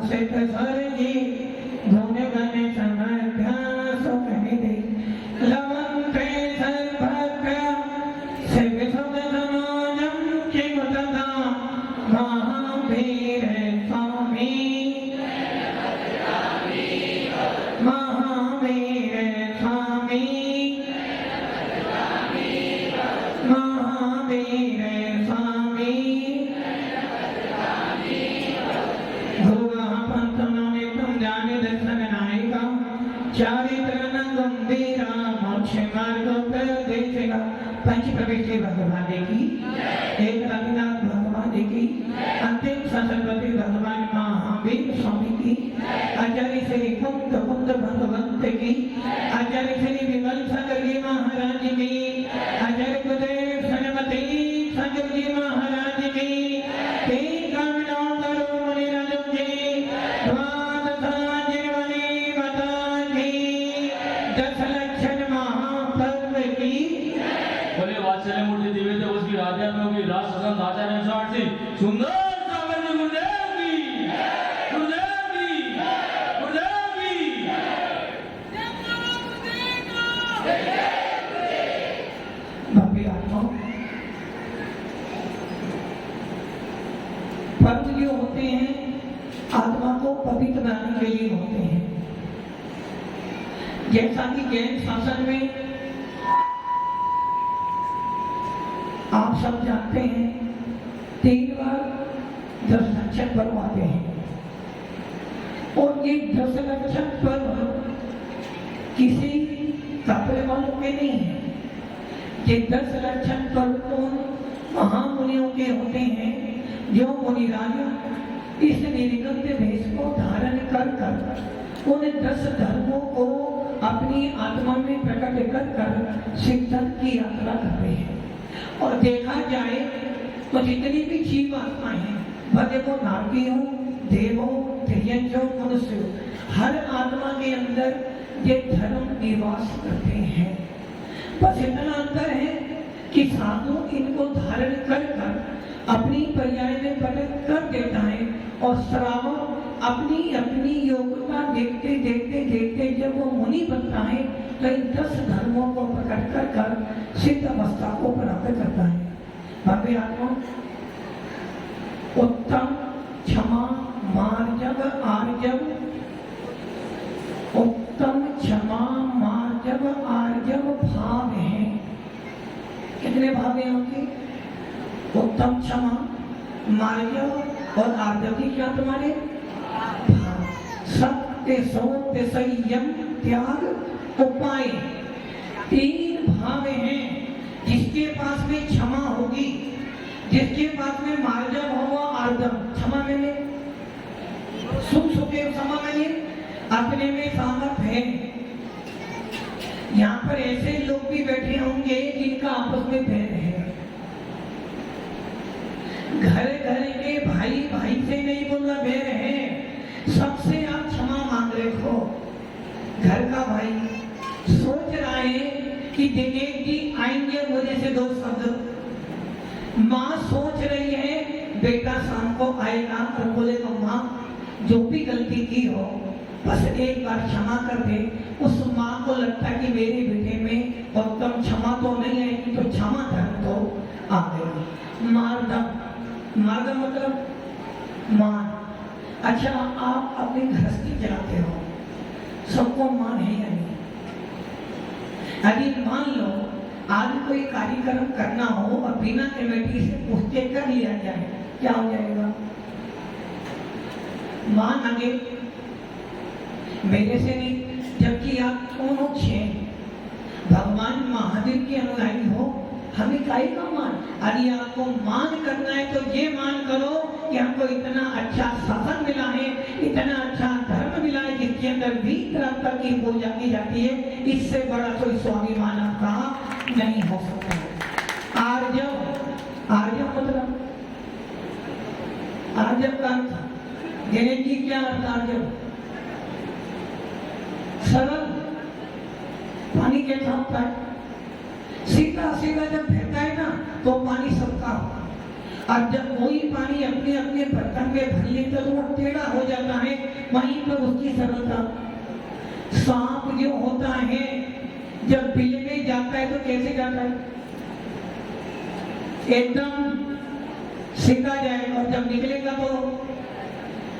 से स्वर्गी गुण गण समध्यास कहि दे लवंते सर्वभक्त्य सेविसुत समाजं चिमुतता महावीर स्वामी महावीर स्वामी महावीर स्वामी चारित्र गंभीरा मोक्ष मार्ग प्रदेशेगा। पंच प्रवेश भगवान की एक रविनाथ भगवान की अंतिम सरस्वती भगवान महावीर स्वामी की आचार्य श्री कुंद कुंद भगवंत की आचार्य श्री विमल सागर जी महाराज की आचार्य गुरुदेव सरस्वती सागर जी महाराज की तीन कामना करो मुनिराज की मूर्ति दिव्य देव की राजा में होगी राज सदन आचार्य स्वामी सुंदर सागर गुरुदेव की गुरुदेव की गुरुदेव की भव्य आत्मा पर्व जो होते हैं आत्मा को पवित्र बनाने के लिए होते हैं। जैसा कि जैन शासन में आप सब जानते हैं 3 बार 10 लक्षण पर्व आते हैं और ये 10 लक्षण पर्व किसी कपड़े वालों के नहीं है। ये 10 लक्षण पर्व तो महामुनियों के होते हैं जो मुनिराज इस निर्गत वेश को धारण कर कर उन 10 धर्मों को अपनी आत्मा में प्रकट कर कर सिद्धत की यात्रा कर रहे हैं। और देखा जाए तो जितनी भी जीव आत्मा है भले वो नारकी हो देव हो त्रियंज हो मनुष्य हो हर आत्मा के अंदर ये धर्म निवास करते हैं। बस इतना अंतर है कि साधु इनको धारण कर कर अपनी पर्याय में प्रकट कर देता है और श्रावक अपनी अपनी योग्यता देखते देखते देखते जब वो मुनि बनता है तो इन 10 धर्मों को प्रकट कर कर सिद्ध अवस्था को प्राप्त करता है। भव्य आत्मा उत्तम क्षमा मार्जव आर्जव उत्तम क्षमा मार्जव आर्जव भाव है। कितने भाव हैं आपके? उत्तम क्षमा मार्जव और आर्जव की क्या तुम्हारे भाव? सत्य सौत्य संयम त्याग उपाय 3 भाव हैं। जिसके पास में क्षमा होगी जिसके पास में मार्जव होगा आर्जव क्षमा मैंने सुख सुखे क्षमा मैंने अपने में सामर्थ है। यहाँ पर ऐसे लोग भी बैठे होंगे जिनका आपस में बैर है। घर घर के भाई भाई से नहीं बोलना बैर है। सबसे आप क्षमा मांग रहे हो। घर का भाई सोच रहा है कि दिनेश जी आएंगे मुझे से 2 शब्द। माँ सोच रही है बेटा शाम को आएगा और बोलेगा माँ जो भी गलती की हो बस एक बार क्षमा कर दे। उस माँ को लगता है कि मेरे बेटे में उत्तम क्षमा तो नहीं आएगी तो क्षमा धर्म तो आ गई। मार्दम मार्दम मतलब मान। अच्छा आप अपनी गृहस्थी चलाते हो सबको मान है या नहीं? यदि मान लो आज कोई कार्यक्रम करना हो और बिना कमेटी से पूछते कर लिया जाए क्या हो जाएगा? मान आगे मेरे से नहीं। जबकि आप कौन हो? 6 भगवान महादेव के अनुयायी हो हमें काहे का मान? यदि आपको मान करना है तो ये मान करो कि हमको इतना अच्छा शासन मिला है इतना अच्छा धर्म मिला है जिसके अंदर 20 तरह की पूजा की जाती है। इससे बड़ा कोई स्वाभिमान आपका नहीं हो सकता। आर्जव आर्जव मतलब आर्जव का अर्थ दिनेश जी क्या अर्थ? आर्जव सरल पानी कैसा होता है? सीधा सीधा जब बहता है ना तो पानी सबका होगा और जब कोई पानी अपने अपने बर्तन में भर लेता तो वो टेढ़ा हो जाता है, वहीं पर उसकी सरलता। सांप जो होता है जब बिल में जाता है तो कैसे जाता है? एकदम सीधा जाएगा, और जब निकलेगा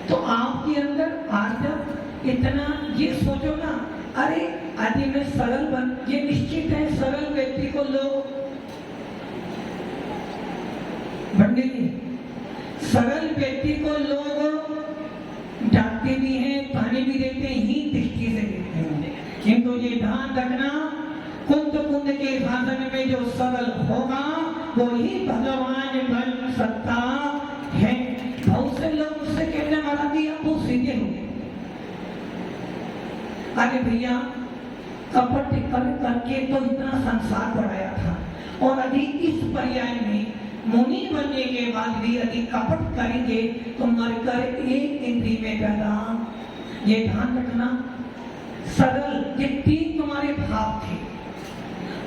तो आपके अंदर आज जब इतना ये सोचो ना, अरे आदि में सरल बन, ये निश्चित है सरल व्यक्ति को लोग बंदेंगे, सरल व्यक्ति को लोग डांटते भी हैं, पानी भी देते हैं, ही दृष्टि से देते हैं। किंतु ये ध्यान रखना, कुंद कुंद के साधन में जो सरल होगा वो ही भगवान बन सकता है। बहुत से लोग उससे कहने वाला कि आप वो सीधे हो गए। अरे भैया कपट कर करके तो इतना संसार बढ़ाया था, और यदि इस पर्याय में मुनि बनने के बाद भी यदि कपट करेंगे तो मरकर एक इंद्री में पैदा। ये ध्यान रखना, सरल ये तीन तुम्हारे भाव थे,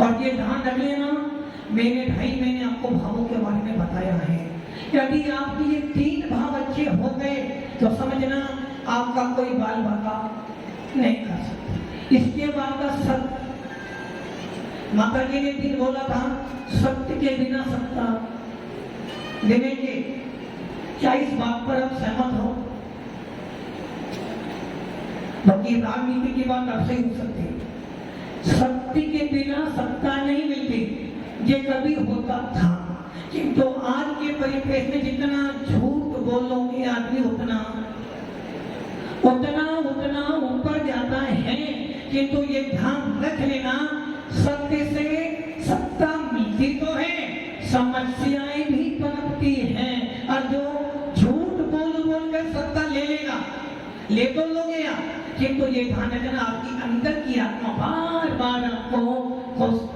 और ये ध्यान रख लेना, मेरे भाई मैंने आपको भावों के बारे में बताया है। यदि आपके ये तीन भाव अच्छे हो गए तो समझना आपका कोई बाल बाका नहीं कर सकता। इसके बाद का सत्य, माता जी ने दिन बोला था, सत्य के बिना सत्ता देने के। क्या इस बात पर आप सहमत हो? बाकी राजनीति की बात आपसे हो सकती है, सत्य के बिना सत्ता नहीं मिलती, ये कभी होता था। किंतु आज के परिवेश में जितना झूठ बोलोगे आदमी उतना ऊपर जाता है। किंतु ये ध्यान रख लेना, सत्य से सत्ता मिलती तो है, समस्याएं भी पनपती हैं, और जो झूठ बोल कर सत्ता ले लेगा, ले तो लोगे आप, किंतु ये ध्यान रखना आपकी अंदर की आत्मा बार बार आपको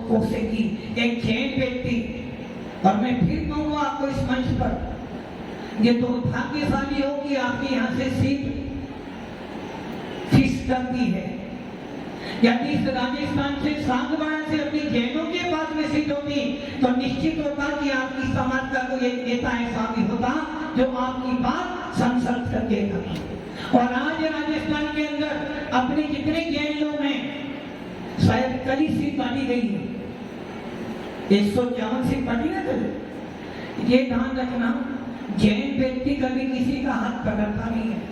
कोसेगी। एक जैन व्यक्ति, और मैं फिर कहूंगा आपको इस मंच पर, ये तो भाग्यशाली हो कि आपके यहाँ से सीट फिक्स करती है। यदि इस राजस्थान से सांगवाड़ा से अपनी जैनों के पास में सीट होती तो निश्चित होता कि आपकी समाज का कोई एक नेता ऐसा भी होता जो आपकी बात संसद कर देगा। और आज राजस्थान के अंदर अपने जितने जैन लोग हैं, शायद कल ही सीट बांटी गई है, 151 सीट बांटी ना कल। ये ध्यान रखना, जैन व्यक्ति कभी किसी का हाथ पकड़ता नहीं है,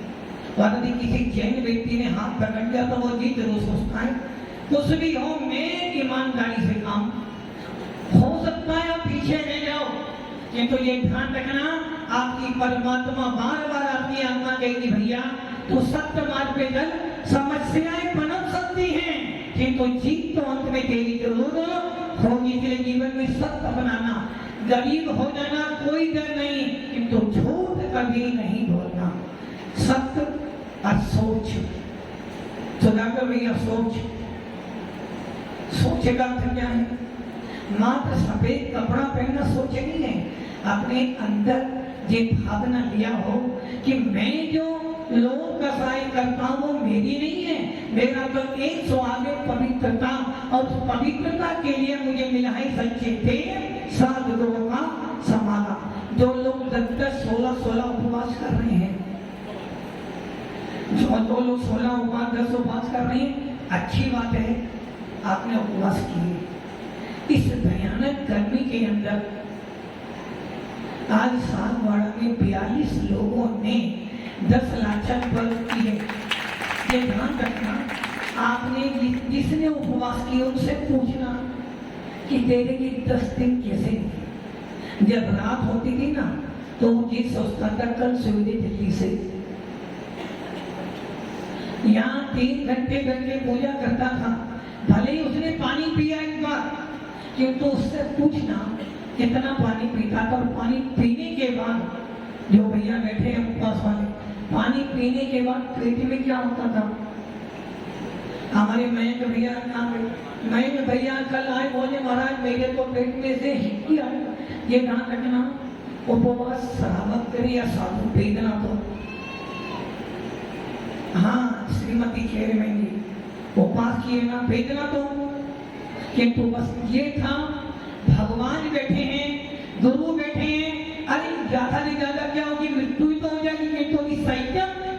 और यदि किसी जैन व्यक्ति ने हाथ पकड़ लिया तो वो जीत जरूर सोचता है। कुछ भी हो, मैं ईमानदारी से काम, हो सकता है आप पीछे रह जाओ, किंतु ये ध्यान रखना, आपकी परमात्मा बार बार आपकी आत्मा कहेगी भैया तो सत्य मार्ग पे चल, समस्याएं पनप सकती हैं, किंतु जीत तो अंत में तेरी जरूर होगी। इसलिए जीवन में सत्य बनाना, गरीब हो जाना कोई डर नहीं, किंतु झूठ कभी नहीं बोलना। सत्य और सोच, सुधाकर भैया सोच का अर्थ क्या है? मात्र सफेद कपड़ा पहनना सोच नहीं है, अपने अंदर ये भावना लिया हो कि मैं जो लोग का सहाय करता हूँ वो मेरी नहीं है, मेरा तो एक स्वाद है पवित्रता, और पवित्रता के लिए मुझे मिला है सच्चे प्रेम साधुओं का समाना। जो लोग 10-10, 16-16 उपवास कर रहे हैं, जो लोग 16 उपवास 10 उपवास कर रहे हैं, अच्छी बात है, आपने उपवास किए। इस भयानक गर्मी के अंदर आज सांगवाड़ा में 42 लोगों ने 10 लाचन व्रत किए। ये ध्यान रखना, आपने जिसने उपवास किए उनसे पूछना कि तेरे ये 10 दिन कैसे निकले। जब रात होती थी ना तो ये सोचता था कल सवेरे जल्दी से यहाँ 3 घंटे करके पूजा करता था, भले ही उसने पानी पिया एक बार, किंतु उससे पूछना कितना पानी पीता था। और पानी पीने के बाद जो भैया बैठे हैं उपवास वाले, पानी पीने के बाद पेट में क्या होता था? हमारे मयंक भैया कल आए, बोले महाराज मेरे तो पेट में से हिक्की आई। ये ध्यान रखना, उपवास श्रावक करे या साधु वेदना तो हाँ श्रीमती खेर में उपवास किए ना, वेदना तो, किंतु बस ये था भगवान बैठे हैं, गुरु बैठे हैं, अरे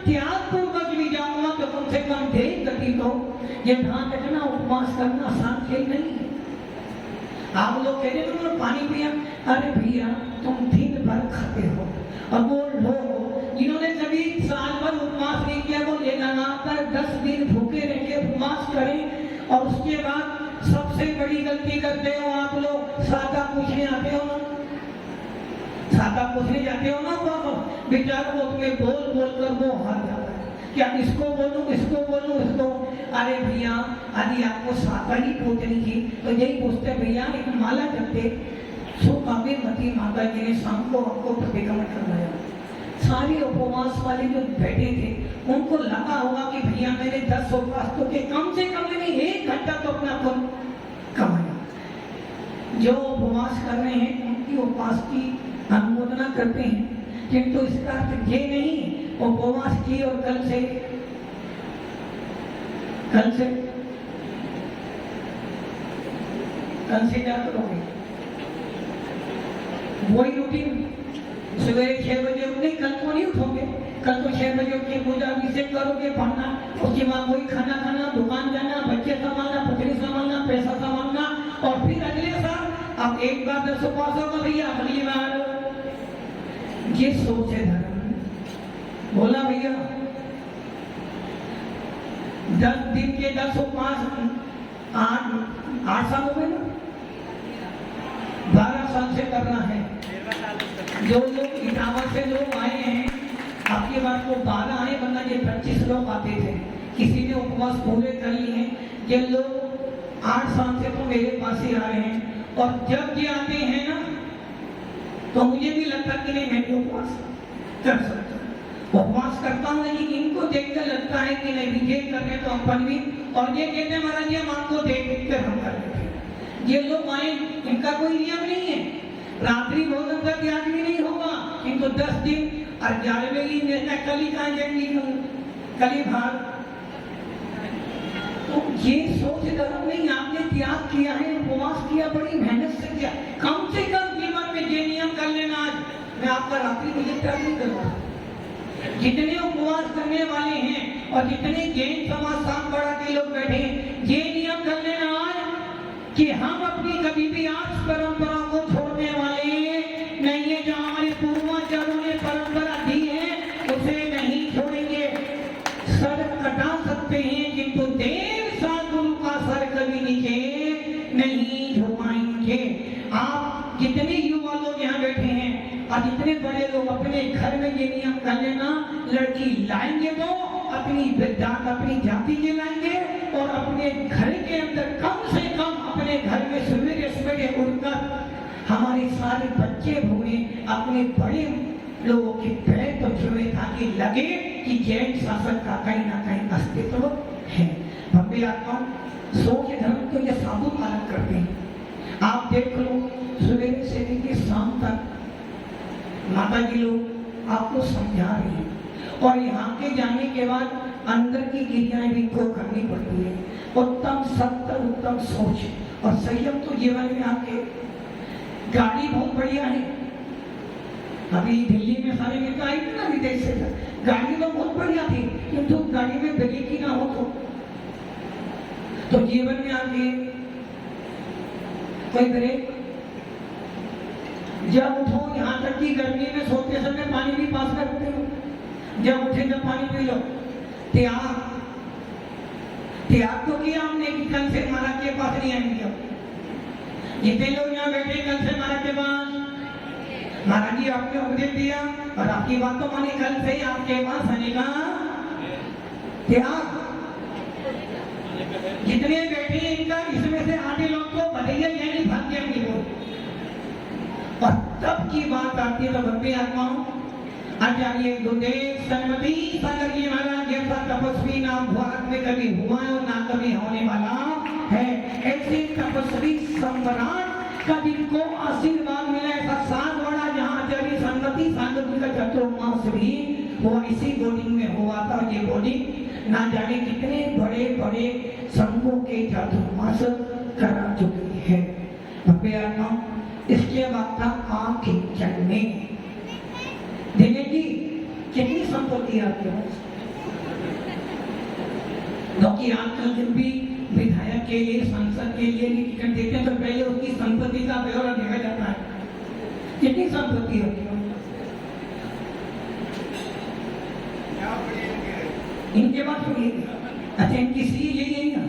त्याग पूर्वक भी जाऊंगा तो कम से कम देख गति तो ये ध्यान रखना, उपवास करना आसान खेल नहीं है। आप लोग कह रहे हो पानी पिया, अरे भैया तुम दिन भर खाते हो, और वो लोग जिन्होंने कभी साल भर उपवास नहीं किया वो लगातार 10 दिन भूखे रह के उपवास करें, और उसके बाद सबसे बड़ी गलती करते हो आप लोग, सादा पूछने आते हो ना, सादा पूछने जाते हो ना, तो बेचारा वो तुम्हें बोल बोल कर वो हार जाता है, क्या इसको बोलूं इसको बोलूं इसको। अरे भैया यदि आपको सादा ही पूछनी थी तो यही पूछते, भैया एक माला जपते सुकाव्यमती माता जी ने शाम को आपको प्रतिक्रमण करवाया। सारे उपवास वाले जो बैठे थे उनको लगा होगा कि भैया मैंने 10 उपवास तो के कम से कम मैंने 1 घंटा तो अपना पुण्य कमाया। जो उपवास कर रहे हैं उनकी उपवास की अनुमोदना करते हैं, किंतु इसका अर्थ ये नहीं उपवास की और कल से क्या करोगे, वही रूटीन सवेरे 6 बजे उठने, कल तो नहीं उठोगे, कल तो 6 बजे उठ के पूजा अभिषेक करोगे, पढ़ना, उसके बाद वही खाना खाना, दुकान जाना, बच्चे संभालना, पत्नी संभालना, पैसा संभालना, और फिर अगले साल अब एक बार 10 उपवास होगा भैया, अगली बार ये सोच है धर्म। बोला भैया 10 दिन के 10 उपवास 8 साल हो गए ना, 12 साल से करना है। जो लोग इटावा से लोग आए हैं, आपकी बात को 12 आए, वरना ये 25 लोग आते थे, किसी ने उपवास पूरे कर लिए हैं। ये लोग 8 साल से तो मेरे पास ही आ रहे हैं, और जब ये आते हैं ना तो मुझे भी लगता कि नहीं मैं उपवास कर सकता, उपवास करता हूँ, लेकिन इनको देखकर लगता है कि नहीं विजय कर रहे तो अपन भी, और ये कहते हैं महाराज जी हम आपको देख कर हम कर लेते हैं। ये लोग आए, इनका कोई नियम नहीं है, रात्रि भोजन का त्याग भी नहीं होगा, किंतु 10 दिन 11वें ही कल ही कहाँ जाएंगी, कल ही भाग। तो ये सोच धर्म नहीं, आपने त्याग किया है, उपवास किया, बड़ी मेहनत से किया, कम से कम जीवन में ये नियम कर लेना। आज मैं आपका रात्रि भोजन त्याग नहीं करूँगा। जितने उपवास करने वाले हैं और जितने जैन समाज साम बड़ा के लोग बैठे हैं, ये नियम कर लेना आज कि हम अपनी कभी भी आज परंपरा को छोड़ने वाले नहीं है। जो हमारे पूर्वजों ने परंपरा दी है उसे नहीं छोड़ेंगे। सर कटा सकते हैं किंतु देव साधु का सर कभी नीचे नहीं झुकाएंगे। आप जितने युवा लोग यहाँ बैठे हैं और जितने बड़े लोग अपने घर में ये नियम कर लेना, लड़की लाएंगे तो अपनी जाति के लाएंगे, और अपने घर के अंदर कम से कम अपने घर में सवेरे सवेरे उठकर हमारे सारे बच्चे भूले अपने बड़े लोगों के पैर तो छुए, ताकि लगे कि जैन शासन का कहीं ना कहीं अस्तित्व है। भव्य आत्मा सोच धर्म तो ये साधु पालन करते हैं। आप देख लो सवेरे से लेकर शाम तक माता जी लोग आपको समझा रही है, और यहाँ के जाने के बाद अंदर की क्रियाएं भी को करनी पड़ती है। उत्तम सत्य, उत्तम सोच और संयम तो जीवन में आपके। गाड़ी बहुत बढ़िया है, अभी दिल्ली में सारे नेता आई थी ना विदेश से, गाड़ी तो बहुत बढ़िया थी, किंतु गाड़ी में ब्रेक ही ना हो तो जीवन में आगे कोई ब्रेक। जब उठो, यहाँ तक कि गर्मी में सोते समय पानी भी पास करते हो, जब उठे जब पानी पी लो। त्याग तो किया हमने कि कल से महाराज के पास नहीं आएंगे। जितने लोग यहाँ बैठे कल से महाराज के पास, महाराज जी आपने उपदेश दिया और आपकी बात तो मानी, कल से आपके पास आने का त्याग। जितने बैठे इनका इसमें से आधे लोग तो भदैया यानी भाग जाएंगे वो। और तब की बात आती है तो भव्य आत्माओं, आचार्य गुरुदेव सन्मति सागर जी महाराज जैसा तपस्वी ना भारत में कभी हुआ और ना कभी होने वाला है। ऐसे तपस्वी सम्राट का जिनको आशीर्वाद मिला, ऐसा 7 बड़ा जहाँ आचार्य सन्मति सागर जी का चतुर्मास भी हुआ, इसी बोर्डिंग में हुआ था। ये बोर्डिंग ना जाने कितने बड़े बड़े संघों के चतुर्मास करा चुकी है। भव्य आत्मा इसके बाद था आंखें चलने। दिनेश जी कितनी संपत्ति आपके पास? क्योंकि आजकल जब भी विधायक के लिए, सांसद के लिए भी टिकट देते हैं तो पहले उसकी संपत्ति का ब्यौरा देखा जाता है, कितनी संपत्ति होती है। इनके बाद अच्छा इनकी सी यही है ना,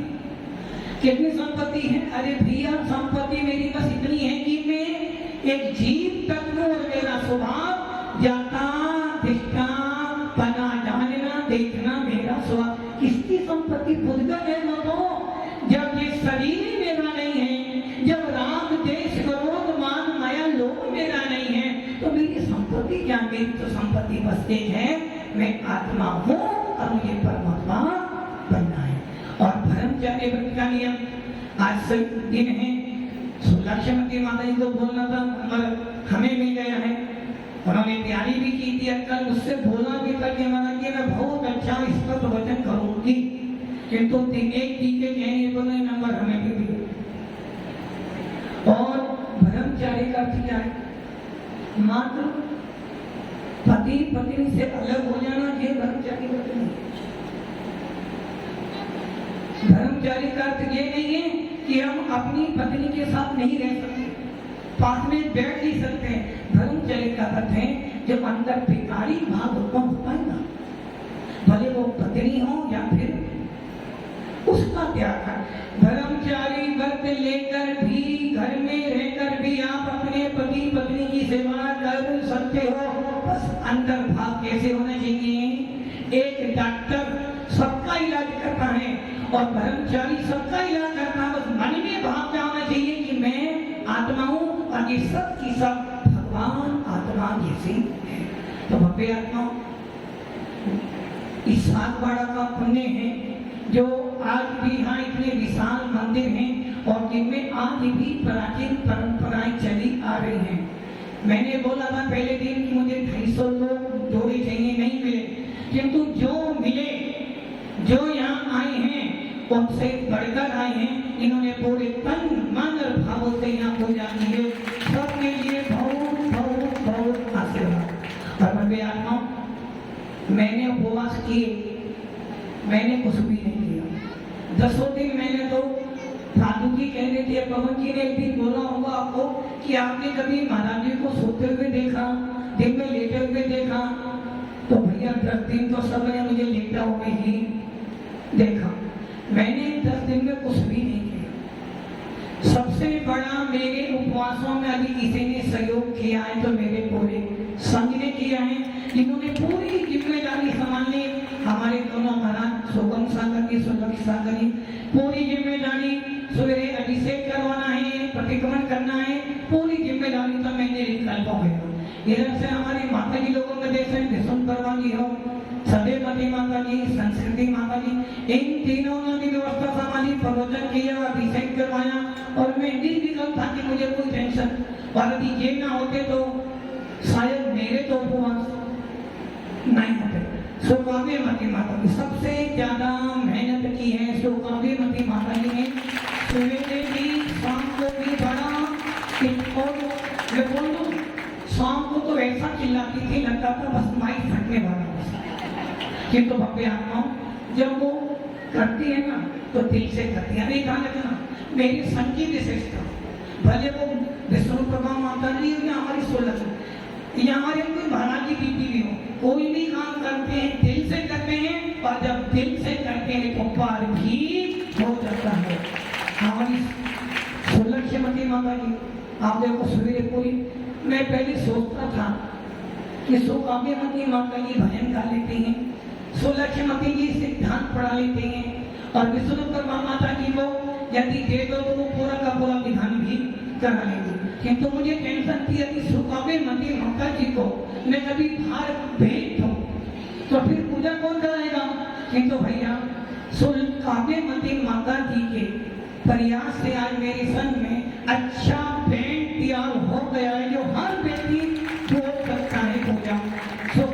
कितनी संपत्ति है? अरे भैया संपत्ति मेरी बस इतनी है कि मैं एक जीव तत्व और मेरा स्वभाव जाता दिखता पना जानना देखना मेरा स्वभाव। किसकी संपत्ति? खुद का है ना। तो जब ये शरीर मेरा नहीं है, जब राग देश क्रोध मान माया लोभ मेरा नहीं है, तो मेरी संपत्ति क्या? मेरी तो संपत्ति बस एक है, मैं आत्मा हूँ और मुझे परमात्मा बनना है। और ब्रह्मचर्य व्रत का नियम आज से दिन है। लक्ष्मती माता जी को बोलना था और हमें मिल गया है। उन्होंने तैयारी भी की थी, कल मुझसे बोला भी करके मना कि मैं बहुत अच्छा इस पर तो वचन करूंगी, किंतु एक टीके कहने बोले नंबर हमें भी दिए। और ब्रह्मचारी का अर्थ क्या है? मात्र पति पत्नी से अलग हो जाना, ये ब्रह्मचारी का नहीं। ब्रह्मचारी का अर्थ ये नहीं है कि हम अपनी पत्नी के साथ नहीं रह सकते, पास में बैठ नहीं सकते। ब्रह्मचर्य का अर्थ है जब अंदर विकारी भाव उत्पन्न होता है ना, भले वो पत्नी हो या फिर उसका त्याग है। ब्रह्मचारी व्रत लेकर भी, घर में रहकर भी आप अपने पति पत्नी की सेवा कर सकते हो, बस अंदर भाव कैसे होना चाहिए? एक डॉक्टर सबका इलाज करता है और ब्रह्मचारी सबका इलाज करता है, बस मन में भाव क्या होना चाहिए कि मैं आत्मा हूँ और ये सब की सब भगवान आत्मा जैसे है। तो भव्य आत्मा इस सातवाड़ा का पुण्य है जो आज भी यहाँ इतने विशाल मंदिर हैं और जिनमें आज भी प्राचीन परंपराएं चली आ रही हैं। मैंने बोला था पहले दिन कि मुझे 250 लोग जोड़े चाहिए, नहीं मिले, किंतु जो मिले, जो यहाँ आए हैं उनसे बढ़कर आए हैं। इन्होंने पूरे तन मन और भावों से यहाँ पूजा की है। सबके लिए बहुत बहुत बहुत आशीर्वाद। और भव्य आत्मा, मैंने उपवास किए, मैंने कुछ भी नहीं किया। 10 दिन मैंने तो साधु जी कह रहे थे, पवन जी ने एक दिन बोला होगा आपको कि आपने कभी महाराज जी को सोते हुए देखा, दिन में लेटे हुए देखा? तो भैया 10 दिन तो सब ने मुझे लेटा हुए ही देखा। मैंने 10 दिन में कुछ भी नहीं किया। सबसे बड़ा मेरे उपवासों में अभी किसी ने सहयोग किया है तो मेरे पूरे संघ ने किया है, जिन्होंने पूरी जिम्मेदारी संभालनी। हमारे दोनों महाराज सोगम सागर की, सुलक्ष सागर की पूरी जिम्मेदारी, सवेरे अभिषेक करवाना है, प्रतिक्रमण करना है, पूरी जिम्मेदारी तो मैंने निकल हो गया। इधर से हमारी माता जी लोगों के देश में विष्णु परवा जी हो, सदैवती माता जी, संस्कृति माता जी, इन तीनों ने भी व्यवस्था संभाली, प्रवचन किया, अभिषेक करवाया और मैं निर्विकल्प था कि मुझे कोई टेंशन। और यदि ये ना होते तो शायद मेरे तो उपवास नहीं होते। सौकाव्यमती माता की सबसे ज्यादा मेहनत की है। सौकाव्यमती माता जी ने सवेरे भी शाम को भी बड़ा, और मैं बोल दूं शाम को तो ऐसा चिल्लाती थी, लगता था बस माइक फटने वाला बस। किंतु भव्य आत्मा जब वो करती है ना तो दिल से करती है। अभी कहा लगना मेरी संघ की विशेषता, भले वो विष्णु प्रभा माता जी या हमारी 16 या हमारे कोई महाराज जी बीती भी हो, कोई भी काम करते हैं दिल से करते हैं, और जब दिल से करते हैं तो पार भी हो जाता है। हमारी 16 माता जी, आप देखो सवेरे कोई, मैं पहले सोचता था कि सौकाव्यमती माता जी भजन गा लेते हैं, 16 जी सिद्धांत पढ़ा लेते हैं, और विष्णुकर्मा माता जी को यदि दे दो तो वो पूरा का पूरा विधान भी करा लेंगे। किंतु मुझे टेंशन थी यदि सौकाव्यमती माता जी को मैं कभी बाहर भेज दूं तो फिर पूजा कौन कराएगा? किंतु भैया सौकाव्यमती माता जी के प्रयास से आज मेरे संघ में अच्छा बैंड तैयार हो गया है जो हर व्यक्ति बोल सकता है पूजा। सो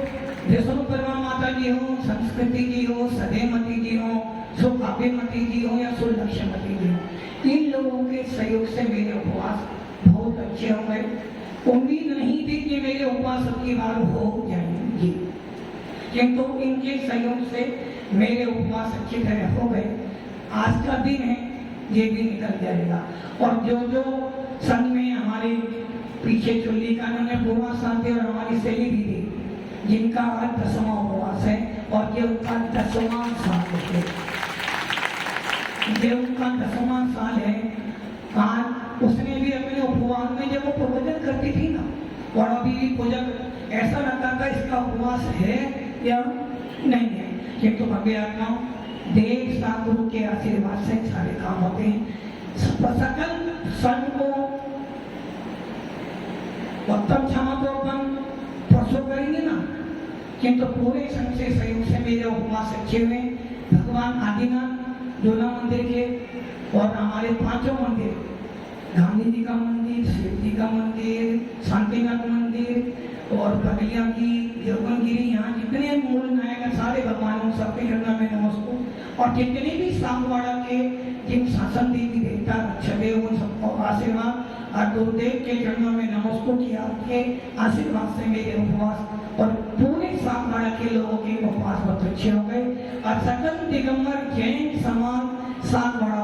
विष्णुकर्मा माता जी हो, संस्कृति जी हो, सदैवती जी हो, सौकाव्यमती जी हो या सुलक्ष्मती जी हो, इन लोगों के सहयोग से मेरे उपवास बहुत अच्छे हो गए। उम्मीद नहीं थी कि मेरे उपवास की बार हो जाएंगे, किंतु इनके सहयोग से मेरे उपवास अच्छी तरह हो गए। आज का दिन है, ये भी निकल जाएगा। और जो जो संघ में हमारे पीछे चुल्ली का उन्होंने उपवास आते और हमारी सहेली दीदी जिनका आज 10वां उपवास है और ये उनका 10वां साल है, ये उनका 10वां साल है। आज उसने भी अपने उपवास में जब वो प्रवचन करती थी ना, और अभी पूजक ऐसा लगता था इसका उपवास है या नहीं है, किंतु भव्य आत्मा देव सदगुरु के आशीर्वाद से सारे काम होते हैं। सकल संघ को उत्तम क्षमा तो अपन परसों करेंगे ना, किंतु पूरे संघ से सहयोग से मेरे उपवास अच्छे हुए। भगवान आदिनाथ डोला मंदिर के और हमारे 5 मंदिर, गांधी जी का मंदिर, शिव जी का मंदिर, शांतिनाथ मंदिर और बगलिया की योगनगिरी, यहाँ जितने मूल नायक सारे भगवानों सबके चरणों में नमस्कार। और जितने भी सामवाड़ा के जिन शासन देवी देवता रक्षक उन सबको आशीर्वाद और गुरुदेव के चरणों में नमस्कार किया। आपके आशीर्वाद से मेरे उपवास और पूरे सामवाड़ा के लोगों के उपवास बहुत अच्छे हो गए और सकल दिगंबर जैन समाज सामवाड़ा